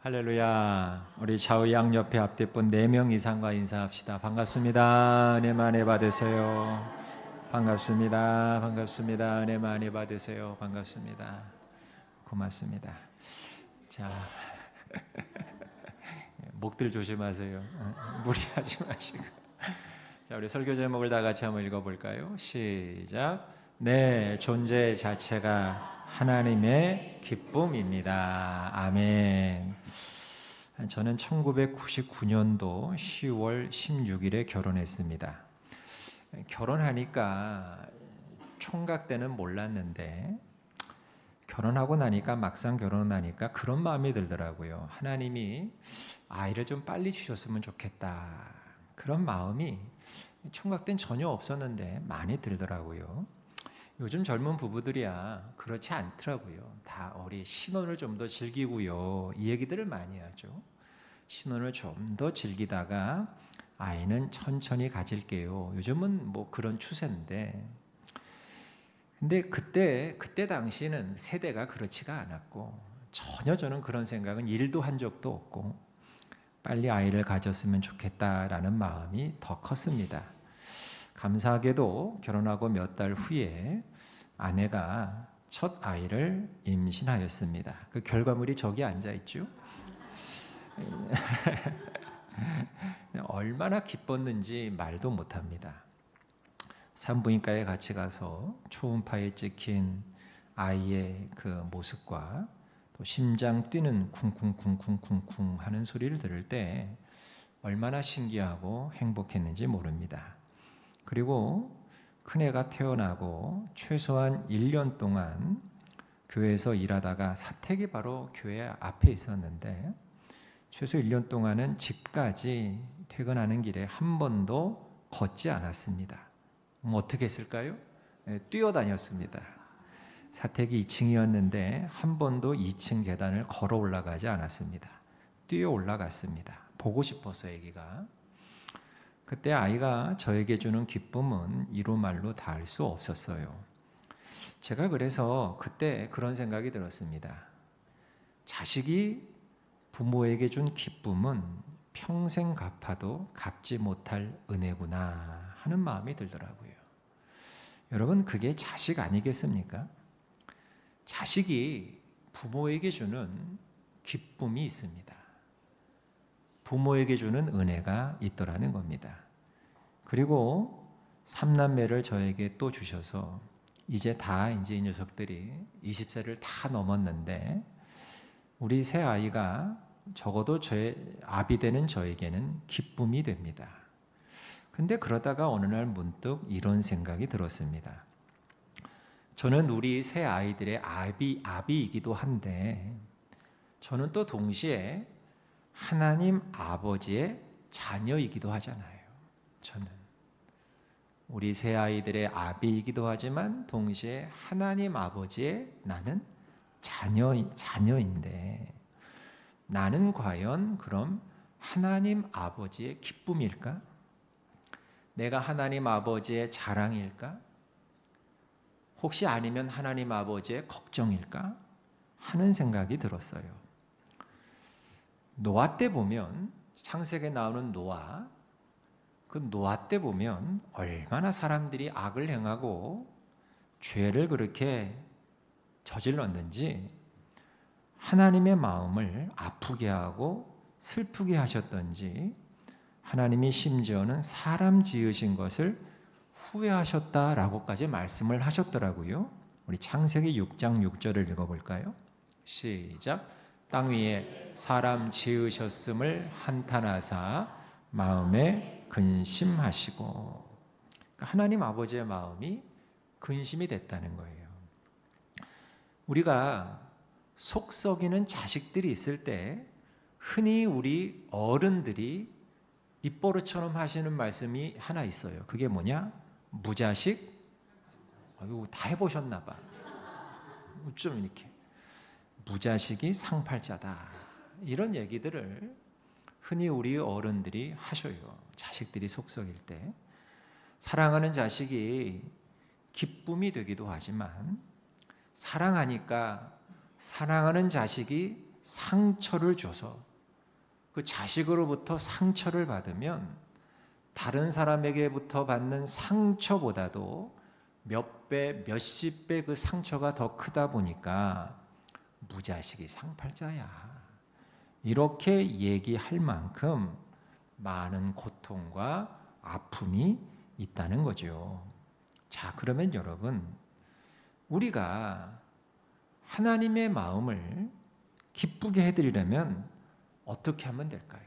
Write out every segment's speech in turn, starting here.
할렐루야. 우리 좌우 양옆에 앞뒤분 4명 이상과 인사합시다. 반갑습니다. 은혜 많이 받으세요. 반갑습니다. 반갑습니다. 은혜 많이 받으세요. 반갑습니다. 고맙습니다. 자, 목들 조심하세요. 무리하지 마시고. 자, 우리 설교 제목을 다 같이 한번 읽어볼까요? 시작. 내 존재 자체가 하나님의 기쁨입니다. 아멘. 저는 1999년도 10월 16일에 결혼했습니다. 결혼하니까 총각 때는 몰랐는데 결혼하고 나니까 막상 결혼하니까 그런 마음이 들더라고요. 하나님이 아이를 좀 빨리 주셨으면 좋겠다. 그런 마음이 총각 때는 전혀 없었는데 많이 들더라고요. 요즘 젊은 부부들이야 그렇지 않더라고요. 다 우리 신혼을 좀 더 즐기고요. 이 얘기들을 많이 하죠. 신혼을 좀 더 즐기다가 아이는 천천히 가질게요. 요즘은 뭐 그런 추세인데, 근데 그때 당시는 세대가 그렇지가 않았고 전혀 저는 그런 생각은 1도 한 적도 없고 빨리 아이를 가졌으면 좋겠다라는 마음이 더 컸습니다. 감사하게도 결혼하고 몇 달 후에 아내가 첫 아이를 임신하였습니다. 그 결과물이 저기 앉아 있죠. 얼마나 기뻤는지 말도 못합니다. 산부인과에 같이 가서 초음파에 찍힌 아이의 그 모습과 또 심장 뛰는 쿵쿵쿵쿵쿵쿵 하는 소리를 들을 때 얼마나 신기하고 행복했는지 모릅니다. 그리고 큰애가 태어나고 최소한 1년 동안 교회에서 일하다가 사택이 바로 교회 앞에 있었는데 최소 1년 동안은 집까지 퇴근하는 길에 한 번도 걷지 않았습니다. 어떻게 했을까요? 뛰어다녔습니다. 사택이 2층이었는데 한 번도 2층 계단을 걸어 올라가지 않았습니다. 뛰어 올라갔습니다. 보고 싶어서 애기가. 그때 아이가 저에게 주는 기쁨은 이루 말로 다 할 수 없었어요. 제가 그래서 그때 그런 생각이 들었습니다. 자식이 부모에게 준 기쁨은 평생 갚아도 갚지 못할 은혜구나 하는 마음이 들더라고요. 여러분, 그게 자식 아니겠습니까? 자식이 부모에게 주는 기쁨이 있습니다. 부모에게 주는 은혜가 있더라는 겁니다. 그리고 3남매를 저에게 또 주셔서 이제 이 녀석들이 20세를 다 넘었는데 우리 새 아이가 적어도 저의 아비 되는 저에게는 기쁨이 됩니다. 근데 그러다가 어느 날 문득 이런 생각이 들었습니다. 저는 우리 새 아이들의 아비이기도 한데 저는 또 동시에 하나님 아버지의 자녀이기도 하잖아요. 저는 우리 새 아이들의 아비이기도 하지만 동시에 하나님 아버지의 나는 자녀인데 나는 과연 그럼 하나님 아버지의 기쁨일까? 내가 하나님 아버지의 자랑일까? 혹시 아니면 하나님 아버지의 걱정일까? 하는 생각이 들었어요. 노아 때 보면 창세기에 나오는 노아, 그 노아 때 보면 얼마나 사람들이 악을 행하고 죄를 그렇게 저질렀는지 하나님의 마음을 아프게 하고 슬프게 하셨던지 하나님이 심지어는 사람 지으신 것을 후회하셨다라고까지 말씀을 하셨더라고요. 우리 창세기 6장 6절을 읽어볼까요? 시작. 땅 위에 사람 지으셨음을 한탄하사 마음에 근심하시고. 그러니까 하나님 아버지의 마음이 근심이 됐다는 거예요. 우리가 속 썩이는 자식들이 있을 때 흔히 우리 어른들이 입버릇처럼 하시는 말씀이 하나 있어요. 그게 뭐냐? 무자식? 아유, 다 해보셨나 봐. 좀 이렇게 무자식이 상팔자다. 이런 얘기들을 흔히 우리 어른들이 하셔요. 자식들이 속 썩일 때. 사랑하는 자식이 기쁨이 되기도 하지만 사랑하니까 사랑하는 자식이 상처를 줘서 그 자식으로부터 상처를 받으면 다른 사람에게부터 받는 상처보다도 몇 배, 몇십 배 그 상처가 더 크다 보니까 무자식이 상팔자야. 이렇게 얘기할 만큼 많은 고통과 아픔이 있다는 거죠. 자, 그러면 여러분, 우리가 하나님의 마음을 기쁘게 해드리려면 어떻게 하면 될까요?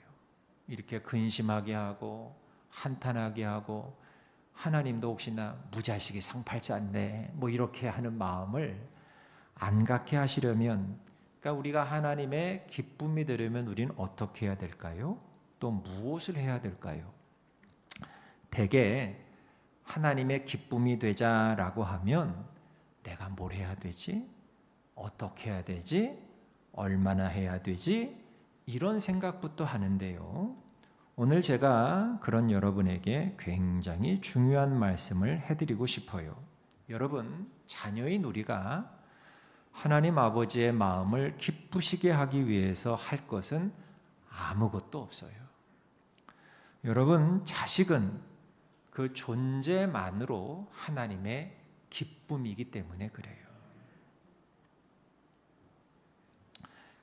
이렇게 근심하게 하고 한탄하게 하고 하나님도 혹시나 무자식이 상팔자인데 뭐 이렇게 하는 마음을 안 갖게 하시려면, 그러니까 우리가 하나님의 기쁨이 되려면 우리는 어떻게 해야 될까요? 또 무엇을 해야 될까요? 대개 하나님의 기쁨이 되자라고 하면 내가 뭘 해야 되지? 어떻게 해야 되지? 얼마나 해야 되지? 이런 생각부터 하는데요. 오늘 제가 그런 여러분에게 굉장히 중요한 말씀을 해드리고 싶어요. 여러분, 자녀인 우리가 하나님 아버지의 마음을 기쁘시게 하기 위해서 할 것은 아무것도 없어요. 여러분, 자식은 그 존재만으로 하나님의 기쁨이기 때문에 그래요.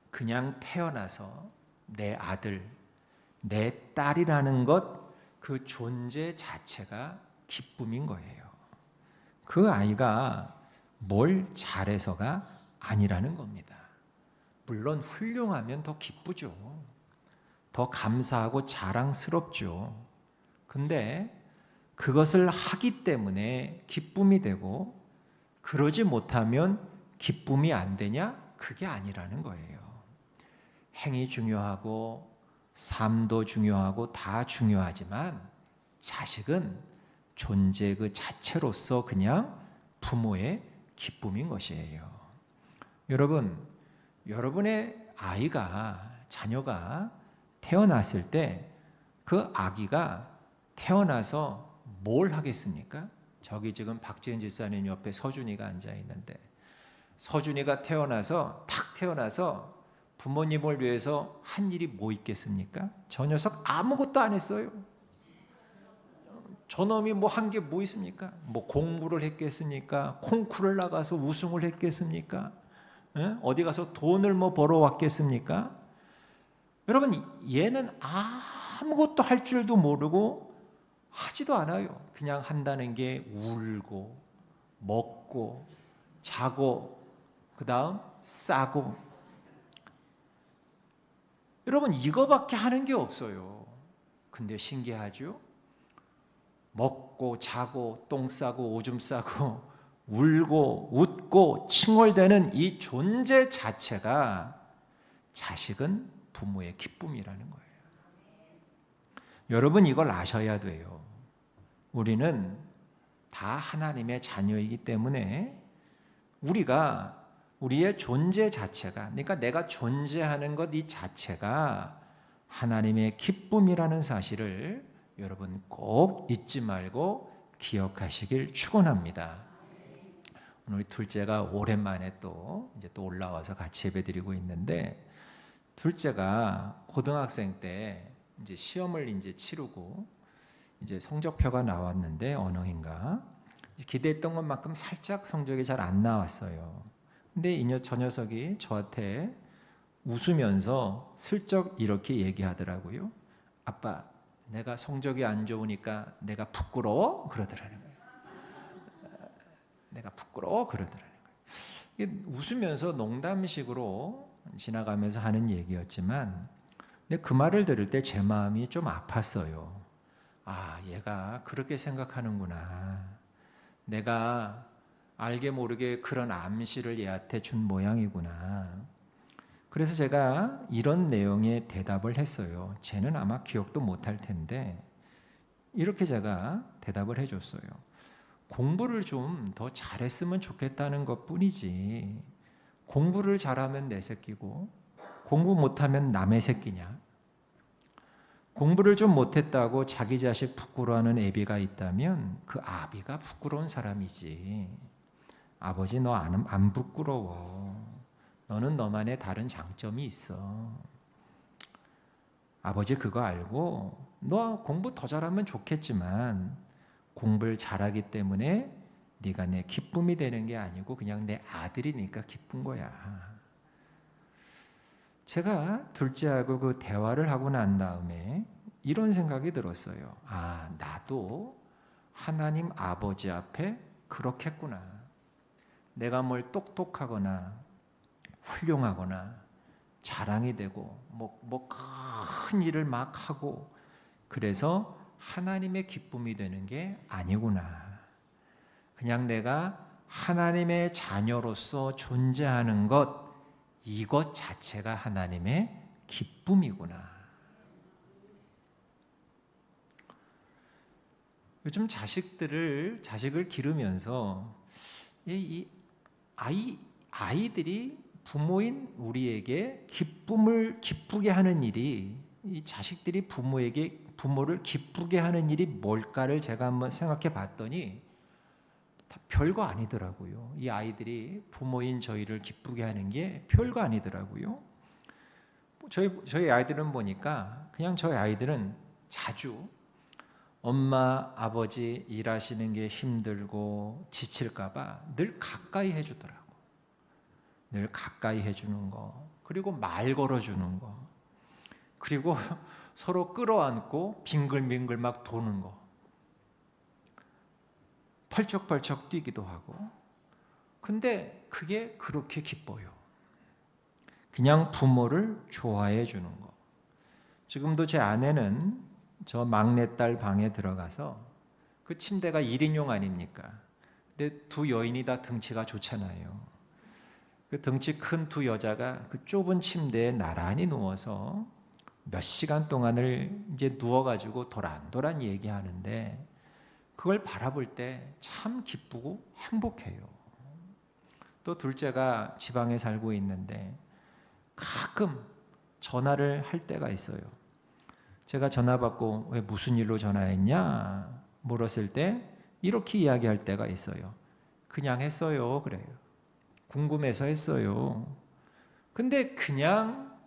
그냥 태어나서 내 아들, 내 딸이라는 것, 그 존재 자체가 기쁨인 거예요. 그 아이가 뭘 잘해서가 아니라는 겁니다. 물론 훌륭하면 더 기쁘죠. 더 감사하고 자랑스럽죠. 근데 그것을 하기 때문에 기쁨이 되고 그러지 못하면 기쁨이 안 되냐? 그게 아니라는 거예요. 행이 중요하고 삶도 중요하고 다 중요하지만 자식은 존재 그 자체로서 그냥 부모의 기쁨인 것이에요. 여러분, 여러분의 아이가, 자녀가 태어났을 때 그 아기가 태어나서 뭘 하겠습니까? 저기 지금 박지은 집사님 옆에 서준이가 앉아 있는데, 서준이가 탁 태어나서 부모님을 위해서 한 일이 뭐 있겠습니까? 저 녀석 아무것도 안 했어요. 저놈이 뭐 한 게 뭐 있습니까? 뭐 공부를 했겠습니까? 콩쿠르를 나가서 우승을 했겠습니까? 어디 가서 돈을 뭐 벌어왔겠습니까? 여러분, 얘는 아무것도 할 줄도 모르고 하지도 않아요. 그냥 한다는 게 울고 먹고 자고 그 다음 싸고. 여러분, 이거밖에 하는 게 없어요. 근데 신기하죠? 먹고 자고 똥 싸고 오줌 싸고 울고 웃고 칭얼대는 이 존재 자체가 자식은 부모의 기쁨이라는 거예요. 여러분, 이걸 아셔야 돼요. 우리는 다 하나님의 자녀이기 때문에 우리가 우리의 존재 자체가, 그러니까 내가 존재하는 것 이 자체가 하나님의 기쁨이라는 사실을 여러분 꼭 잊지 말고 기억하시길 축원합니다. 오늘 둘째가 오랜만에 또 올라와서 같이 예배드리고 있는데, 둘째가 고등학생 때 이제 시험을 치르고 이제 성적표가 나왔는데 어느 해인가 기대했던 것만큼 살짝 성적이 잘 안 나왔어요. 근데 저 녀석이 저한테 웃으면서 슬쩍 이렇게 얘기하더라고요. 아빠, 내가 성적이 안 좋으니까 내가 부끄러워? 그러더라는 거예요. 내가 부끄러워? 그러더라는 거예요. 이게 웃으면서 농담식으로 지나가면서 하는 얘기였지만, 근데 그 말을 들을 때 제 마음이 좀 아팠어요. 아, 얘가 그렇게 생각하는구나. 내가 알게 모르게 그런 암시를 얘한테 준 모양이구나. 그래서 제가 이런 내용의 대답을 했어요. 쟤는 아마 기억도 못할 텐데 이렇게 제가 대답을 해줬어요. 공부를 좀 더 잘했으면 좋겠다는 것뿐이지, 공부를 잘하면 내 새끼고 공부 못하면 남의 새끼냐? 공부를 좀 못했다고 자기 자식 부끄러워하는 애비가 있다면 그 아비가 부끄러운 사람이지, 아버지 너 안 부끄러워. 너는 너만의 다른 장점이 있어. 아버지 그거 알고 너 공부 더 잘하면 좋겠지만 공부를 잘하기 때문에 네가 내 기쁨이 되는 게 아니고 그냥 내 아들이니까 기쁜 거야. 제가 둘째하고 그 대화를 하고 난 다음에 이런 생각이 들었어요. 아, 나도 하나님 아버지 앞에 그렇겠구나. 내가 뭘 똑똑하거나 훌륭하거나 자랑이 되고 뭐 큰 일을 막 하고 그래서 하나님의 기쁨이 되는 게 아니구나. 그냥 내가 하나님의 자녀로서 존재하는 것, 이것 자체가 하나님의 기쁨이구나. 요즘 자식을 기르면서 이 아이들이 부모인 우리에게 기쁘게 하는 일이, 이 자식들이 부모를 기쁘게 하는 일이 뭘까를 제가 한번 생각해 봤더니 다 별거 아니더라고요. 이 아이들이 부모인 저희를 기쁘게 하는 게 별거 아니더라고요. 저희 아이들은 보니까 그냥 저희 아이들은 자주 엄마 아버지 일하시는 게 힘들고 지칠까봐 늘 가까이 해주더라고. 늘 가까이 해주는 거, 그리고 말 걸어주는 거, 그리고 서로 끌어안고 빙글빙글 막 도는 거, 펄쩍펄쩍 뛰기도 하고. 근데 그게 그렇게 기뻐요. 그냥 부모를 좋아해 주는 거. 지금도 제 아내는 저 막내딸 방에 들어가서, 그 침대가 1인용 아닙니까? 근데 두 여인이 다 등치가 좋잖아요. 그 덩치 큰 두 여자가 그 좁은 침대에 나란히 누워서 몇 시간 동안을 이제 누워가지고 도란도란 얘기하는데, 그걸 바라볼 때 참 기쁘고 행복해요. 또 둘째가 지방에 살고 있는데 가끔 전화를 할 때가 있어요. 제가 전화 받고 왜 무슨 일로 전화했냐 물었을 때 이렇게 이야기할 때가 있어요. 그냥 했어요. 그래요. 궁금해서 했어요. 근데 그냥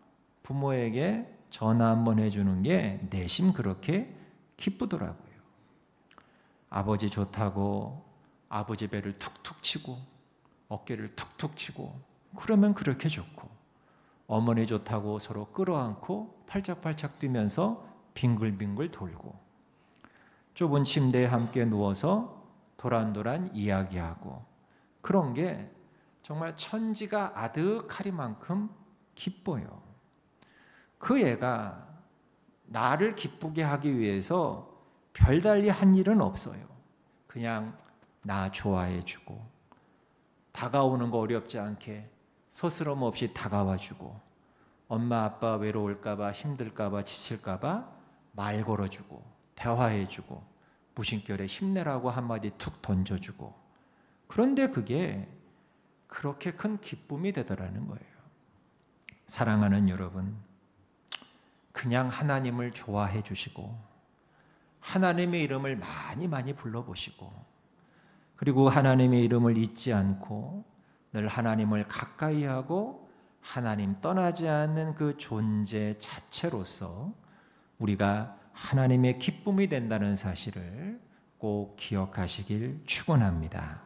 부모에게 전화 한번 해주는 게 내심 그렇게 기쁘더라고요. 아버지 좋다고 아버지 배를 툭툭 치고 어깨를 툭툭 치고 그러면 그렇게 좋고, 어머니 좋다고 서로 끌어안고 팔짝팔짝 뛰면서 빙글빙글 돌고, 좁은 침대에 함께 누워서 도란도란 이야기하고, 그런 게 정말 천지가 아득하리만큼 기뻐요. 그 애가 나를 기쁘게 하기 위해서 별달리 한 일은 없어요. 그냥 나 좋아해주고, 다가오는 거 어렵지 않게 서스럼 없이 다가와주고, 엄마 아빠 외로울까봐 힘들까봐 지칠까봐 말 걸어주고 대화해주고 무심결에 힘내라고 한마디 툭 던져주고, 그런데 그게 그렇게 큰 기쁨이 되더라는 거예요. 사랑하는 여러분, 그냥 하나님을 좋아해 주시고 하나님의 이름을 많이 불러보시고, 그리고 하나님의 이름을 잊지 않고 늘 하나님을 가까이 하고 하나님 떠나지 않는 그 존재 자체로서 우리가 하나님의 기쁨이 된다는 사실을 꼭 기억하시길 축원합니다.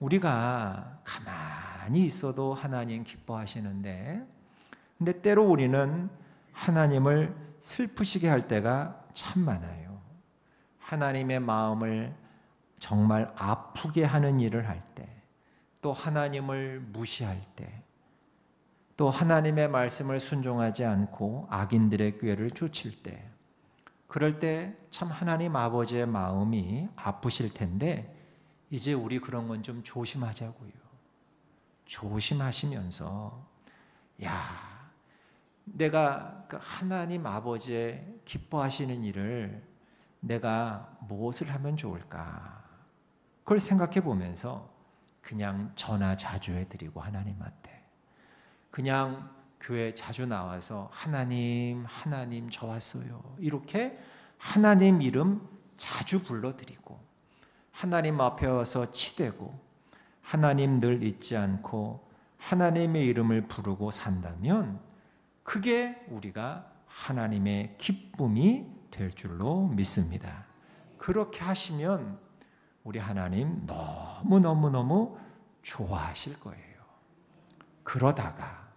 우리가 가만히 있어도 하나님 기뻐하시는데, 근데 때로 우리는 하나님을 슬프시게 할 때가 참 많아요. 하나님의 마음을 정말 아프게 하는 일을 할 때, 또 하나님을 무시할 때, 또 하나님의 말씀을 순종하지 않고 악인들의 꾀를 쫓을 때, 그럴 때 참 하나님 아버지의 마음이 아프실 텐데, 이제 우리 그런 건 좀 조심하자고요. 조심하시면서, 내가 하나님 아버지의 기뻐하시는 일을 내가 무엇을 하면 좋을까? 그걸 생각해 보면서 그냥 전화 자주 해드리고, 하나님한테 그냥 교회 자주 나와서 하나님 저 왔어요, 이렇게 하나님 이름 자주 불러드리고, 하나님 앞에 와서 치대고, 하나님 늘 잊지 않고 하나님의 이름을 부르고 산다면 그게 우리가 하나님의 기쁨이 될 줄로 믿습니다. 그렇게 하시면 우리 하나님 너무너무너무 좋아하실 거예요. 그러다가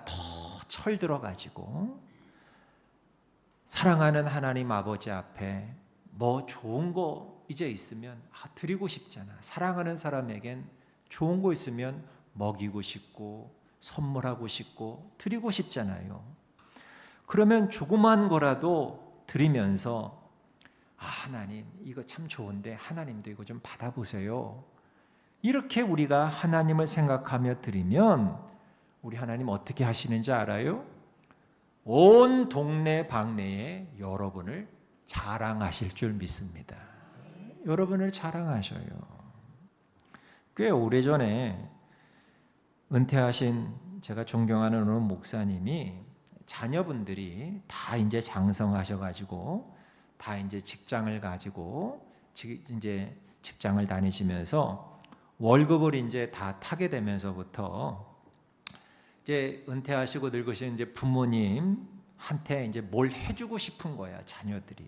더 철들어 가지고 사랑하는 하나님 아버지 앞에 뭐 좋은 거 이제 있으면 드리고 싶잖아. 사랑하는 사람에겐 좋은 거 있으면 먹이고 싶고 선물하고 싶고 드리고 싶잖아요. 그러면 조그만 거라도 드리면서 하나님 이거 참 좋은데 하나님도 이거 좀 받아보세요. 이렇게 우리가 하나님을 생각하며 드리면 우리 하나님 어떻게 하시는지 알아요? 온 동네 방네에 여러분을 자랑하실 줄 믿습니다. 여러분을 자랑하셔요. 꽤 오래전에 은퇴하신 제가 존경하는 어느 목사님이 자녀분들이 다 이제 장성하셔가지고 다 이제 직장을 가지고 이제 직장을 다니시면서 월급을 이제 다 타게 되면서부터 이제 은퇴하시고 늙으신 이제 부모님한테 이제 뭘 해주고 싶은 거야, 자녀들이.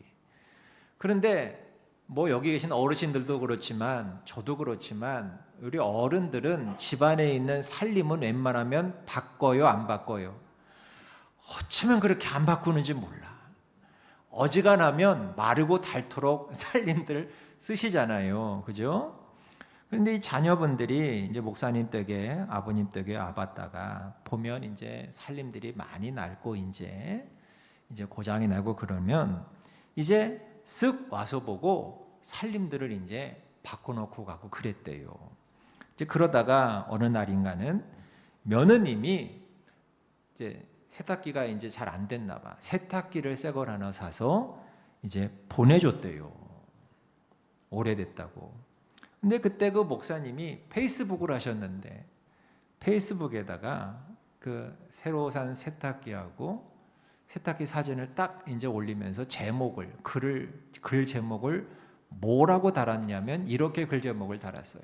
그런데 뭐 여기 계신 어르신들도 그렇지만 저도 그렇지만 우리 어른들은 집안에 있는 살림은 웬만하면 바꿔요, 안 바꿔요? 어쩌면 그렇게 안 바꾸는지 몰라. 어지간하면 마르고 닳도록 살림들 쓰시잖아요, 그죠? 그런데 이 자녀분들이 이제 목사님 댁에 아버님 댁에 와봤다가 보면 이제 살림들이 많이 낡고 이제 고장이 나고 그러면 이제 쓱 와서 보고 살림들을 이제 바꿔놓고 가고 그랬대요. 이제 그러다가 어느 날인가는 며느님이 이제 세탁기가 이제 잘 안 됐나 봐. 세탁기를 새 걸 하나 사서 이제 보내줬대요. 오래됐다고. 근데 그때 그 목사님이 페이스북을 하셨는데 페이스북에다가 그 새로 산 세탁기하고 세탁기 사진을 딱 이제 올리면서 글 제목을 뭐라고 달았냐면 이렇게 글 제목을 달았어요.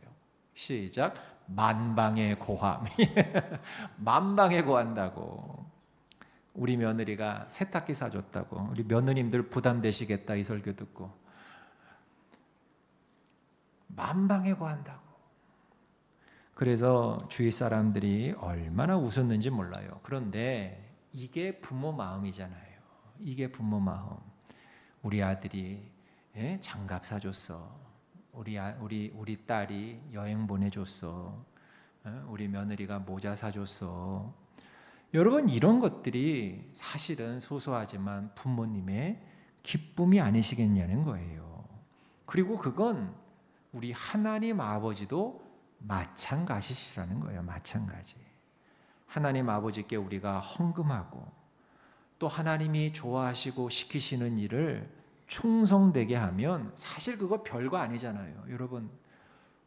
시작. 만방의 고함. 만방의 고한다고. 우리 며느리가 세탁기 사줬다고. 우리 며느님들 부담되시겠다 이 설교 듣고. 만방의 고한다고. 그래서 주위 사람들이 얼마나 웃었는지 몰라요. 그런데 이게 부모 마음이잖아요. 이게 부모 마음. 우리 아들이 장갑 사줬어. 우리 딸이 여행 보내줬어. 우리 며느리가 모자 사줬어. 여러분 이런 것들이 사실은 소소하지만 부모님의 기쁨이 아니시겠냐는 거예요. 그리고 그건 우리 하나님 아버지도 마찬가지시라는 거예요. 마찬가지. 하나님 아버지께 우리가 헌금하고 또 하나님이 좋아하시고 시키시는 일을 충성되게 하면 사실 그거 별거 아니잖아요. 여러분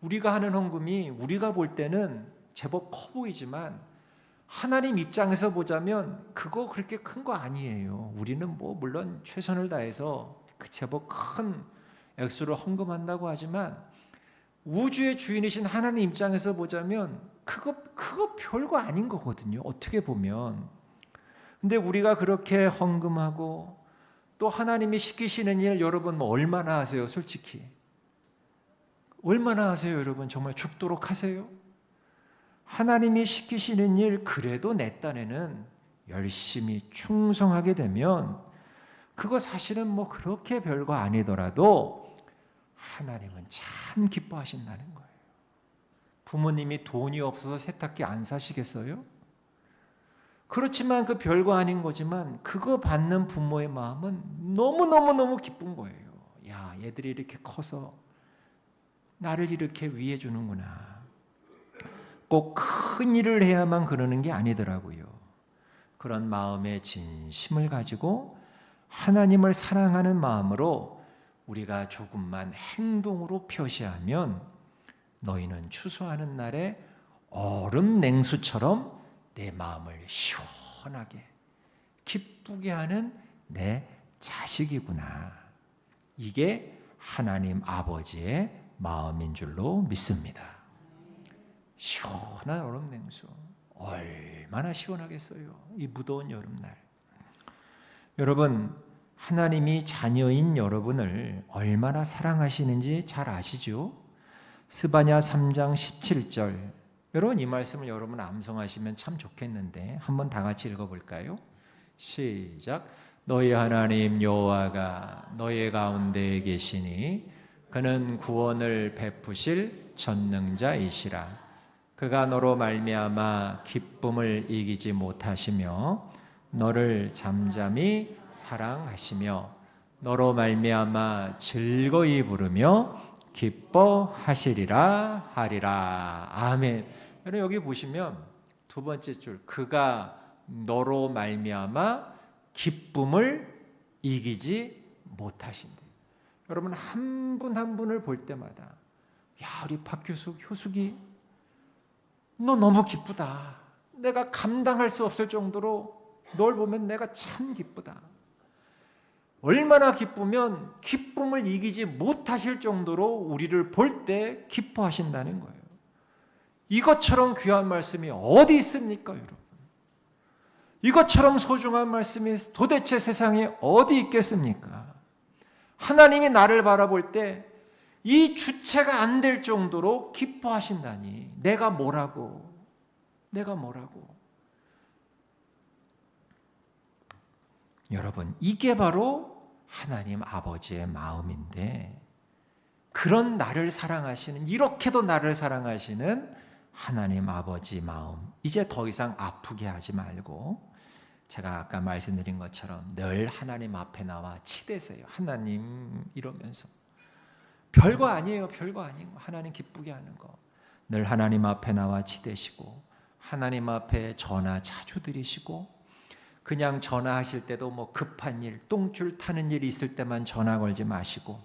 우리가 하는 헌금이 우리가 볼 때는 제법 커 보이지만 하나님 입장에서 보자면 그거 그렇게 큰 거 아니에요. 우리는 뭐 물론 최선을 다해서 제법 큰 액수를 헌금한다고 하지만 우주의 주인이신 하나님 입장에서 보자면 그거 별거 아닌 거거든요. 어떻게 보면. 근데 우리가 그렇게 헌금하고 또 하나님이 시키시는 일 여러분 뭐 얼마나 하세요? 솔직히. 얼마나 하세요, 여러분? 정말 죽도록 하세요? 하나님이 시키시는 일 그래도 내 딴에는 열심히 충성하게 되면 그거 사실은 뭐 그렇게 별거 아니더라도 하나님은 참 기뻐하신다는 거예요. 부모님이 돈이 없어서 세탁기 안 사시겠어요? 그렇지만 그 별거 아닌 거지만 그거 받는 부모의 마음은 너무너무너무 기쁜 거예요. 야, 얘들이 이렇게 커서 나를 이렇게 위해 주는구나. 꼭 큰 일을 해야만 그러는 게 아니더라고요. 그런 마음의 진심을 가지고 하나님을 사랑하는 마음으로 우리가 조금만 행동으로 표시하면 너희는 추수하는 날에 얼음 냉수처럼 내 마음을 시원하게 기쁘게 하는 내 자식이구나. 이게 하나님 아버지의 마음인 줄로 믿습니다. 시원한 얼음 냉수. 얼마나 시원하겠어요. 이 무더운 여름날. 여러분, 하나님이 자녀인 여러분을 얼마나 사랑하시는지 잘 아시죠? 스바냐 3장 17절. 여러분, 이 말씀을 여러분 암송하시면 참 좋겠는데 한번 다 같이 읽어볼까요? 시작. 너희 하나님 여호와가 너희 가운데 계시니 그는 구원을 베푸실 전능자이시라. 그가 너로 말미암아 기쁨을 이기지 못하시며 너를 잠잠히 사랑하시며 너로 말미암아 즐거이 부르며 기뻐하시리라 하리라. 아멘. 여러분 여기 보시면 두 번째 줄, 그가 너로 말미암아 기쁨을 이기지 못하신대. 여러분 한 분 한 분을 볼 때마다 야, 우리 박효숙 효숙이 너 너무 기쁘다. 내가 감당할 수 없을 정도로 널 보면 내가 참 기쁘다. 얼마나 기쁘면 기쁨을 이기지 못하실 정도로 우리를 볼 때 기뻐하신다는 거예요. 이것처럼 귀한 말씀이 어디 있습니까, 여러분? 이것처럼 소중한 말씀이 도대체 세상에 어디 있겠습니까? 하나님이 나를 바라볼 때 이 주체가 안 될 정도로 기뻐하신다니 내가 뭐라고. 여러분, 이게 바로 하나님 아버지의 마음인데 그런 나를 사랑하시는, 이렇게도 나를 사랑하시는 하나님 아버지 마음, 이제 더 이상 아프게 하지 말고 제가 아까 말씀드린 것처럼 늘 하나님 앞에 나와 치대세요. 하나님 이러면서 별거 아니에요. 별거 아닌 거. 하나님 기쁘게 하는 거. 늘 하나님 앞에 나와 치대시고 하나님 앞에 전화 자주 드리시고 그냥 전화하실 때도 뭐 급한 일, 똥줄 타는 일이 있을 때만 전화 걸지 마시고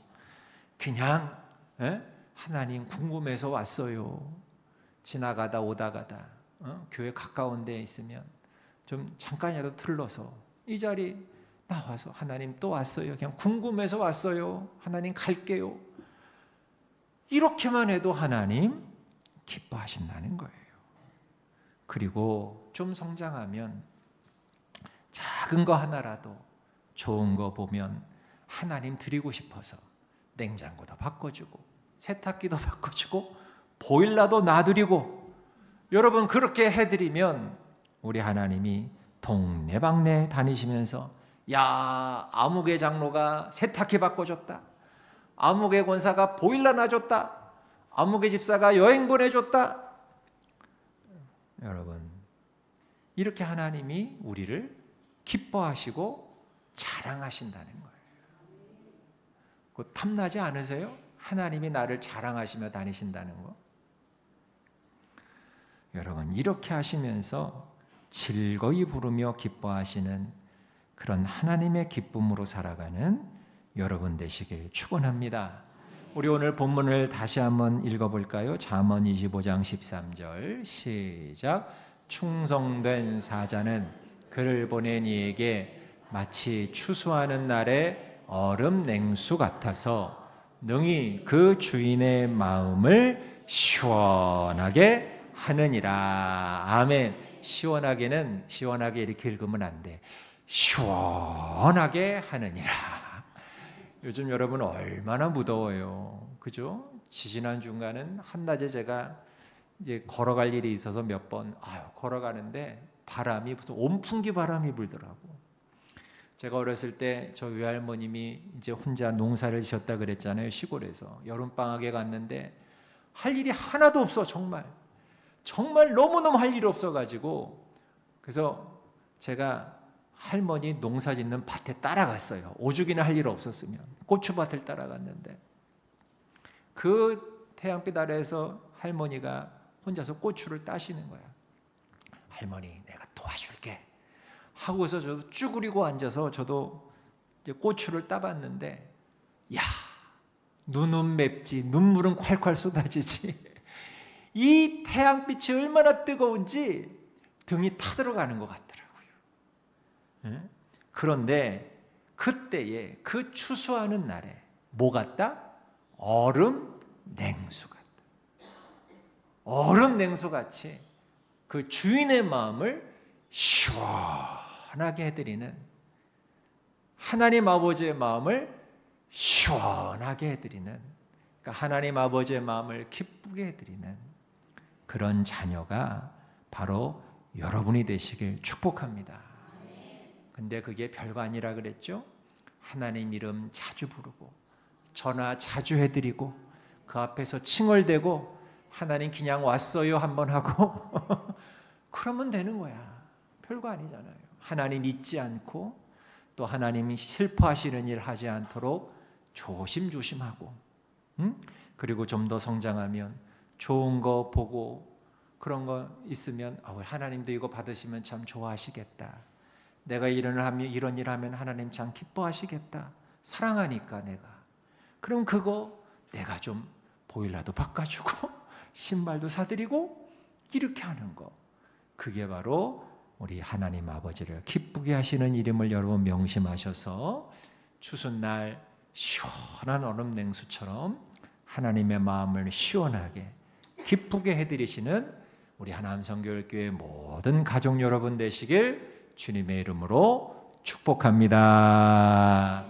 그냥 하나님 궁금해서 왔어요. 지나가다 오다가다 교회 가까운 데에 있으면 좀 잠깐이라도 들러서 이 자리 나와서 하나님 또 왔어요. 그냥 궁금해서 왔어요. 하나님 갈게요. 이렇게만 해도 하나님 기뻐하신다는 거예요. 그리고 좀 성장하면 작은 거 하나라도 좋은 거 보면 하나님 드리고 싶어서 냉장고도 바꿔주고 세탁기도 바꿔주고 보일러도 놔드리고 여러분 그렇게 해드리면 우리 하나님이 동네방네 다니시면서 야 아무개 장로가 세탁기 바꿔줬다. 아무개 권사가 보일러 놔줬다. 아무개 집사가 여행 보내줬다. 여러분 이렇게 하나님이 우리를 기뻐하시고 자랑하신다는 거예요. 그 탐나지 않으세요? 하나님이 나를 자랑하시며 다니신다는 거. 여러분 이렇게 하시면서 즐거이 부르며 기뻐하시는 그런 하나님의 기쁨으로 살아가는 여러분 되시길 축원합니다. 우리 오늘 본문을 다시 한번 읽어볼까요? 잠언 25장 13절 시작. 충성된 사자는 그를 보낸 이에게 마치 추수하는 날의 얼음 냉수 같아서 능히 그 주인의 마음을 시원하게 하느니라. 아멘. 시원하게 이렇게 읽으면 안 돼. 시원하게 하느니라. 요즘 여러분 얼마나 무더워요. 그죠? 지지난 중간은 한낮에 제가 이제 걸어갈 일이 있어서 몇 번 걸어가는데 바람이 무슨 온풍기 바람이 불더라고. 제가 어렸을 때 저 외할머님이 이제 혼자 농사를 지었다 그랬잖아요. 시골에서 여름방학에 갔는데 할 일이 하나도 없어. 정말 너무너무 할 일이 없어가지고 그래서 제가 할머니 농사 짓는 밭에 따라갔어요. 오죽이나 할 일 없었으면 고추밭을 따라갔는데 그 태양빛 아래에서 할머니가 혼자서 고추를 따시는 거야. 할머니 내가 도와줄게 하고서 저도 쭈그리고 앉아서 저도 이제 고추를 따봤는데 야 눈은 맵지 눈물은 콸콸 쏟아지지. 이 태양빛이 얼마나 뜨거운지 등이 타들어가는 것 같더라고요. 그런데 그때에 그 추수하는 날에 뭐 같다? 얼음 냉수 같다. 얼음 냉수같이 그 주인의 마음을 시원하게 해드리는, 하나님 아버지의 마음을 시원하게 해드리는, 그러니까 하나님 아버지의 마음을 기쁘게 해드리는 그런 자녀가 바로 여러분이 되시길 축복합니다. 근데 그게 별거 아니라 그랬죠? 하나님 이름 자주 부르고 전화 자주 해드리고 그 앞에서 칭얼대고 하나님 그냥 왔어요 한번 하고 그러면 되는 거야. 별거 아니잖아요. 하나님 잊지 않고 또 하나님이 슬퍼하시는 일 하지 않도록 조심조심하고, 그리고 좀 더 성장하면 좋은 거 보고 그런 거 있으면 하나님도 이거 받으시면 참 좋아하시겠다. 내가 이런 일 하면 하나님 참 기뻐하시겠다. 사랑하니까 내가. 그럼 그거 내가 좀 보일러도 바꿔주고 신발도 사드리고 이렇게 하는 거. 그게 바로 우리 하나님 아버지를 기쁘게 하시는 이름을 여러분 명심하셔서 추수날 시원한 얼음 냉수처럼 하나님의 마음을 시원하게 기쁘게 해드리시는 우리 하나님 성교회교회 모든 가족 여러분 되시길 주님의 이름으로 축복합니다.